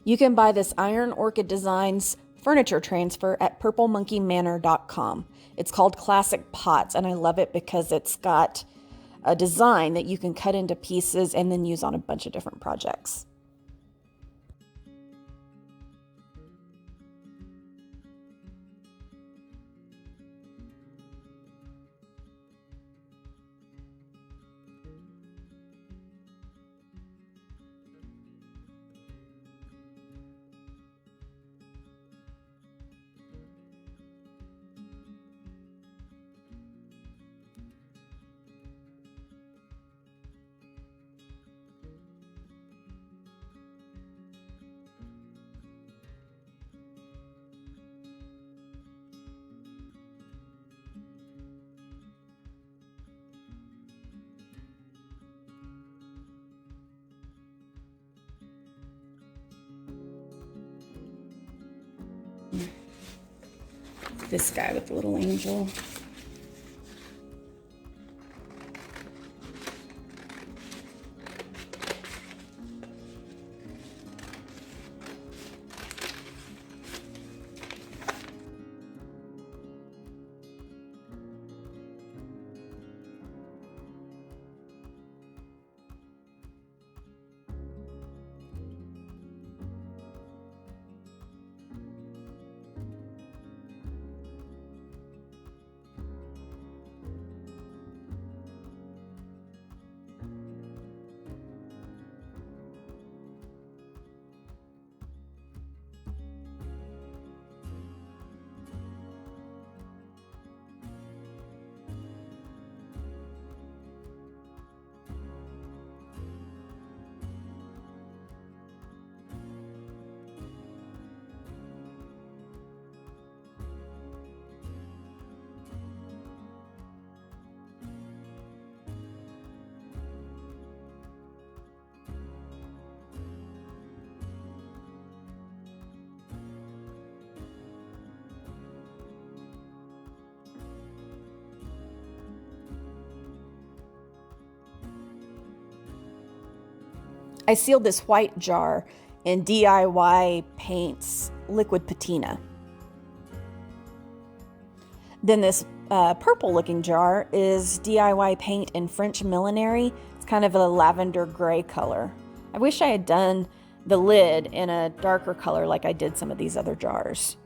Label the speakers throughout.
Speaker 1: You can buy this Iron Orchid Designs furniture transfer at purplemonkeymanor.com. It's called Classic Pots, and I love it because it's got a design that you can cut into pieces and then use on a bunch of different projects. This guy with the little angel. I sealed this white jar in DIY Paints Liquid Patina. Then this purple looking jar is DIY Paint in French Millinery. It's kind of a lavender gray color. I wish I had done the lid in a darker color like I did some of these other jars.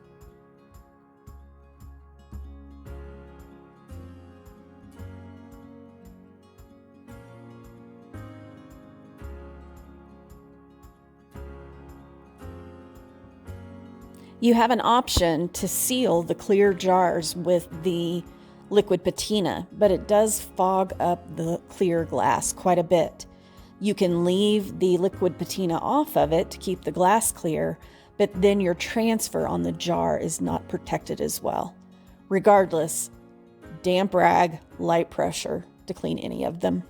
Speaker 1: You have an option to seal the clear jars with the liquid patina, but it does fog up the clear glass quite a bit. You can leave the liquid patina off of it to keep the glass clear, but then your transfer on the jar is not protected as well. Regardless, damp rag, light pressure to clean any of them.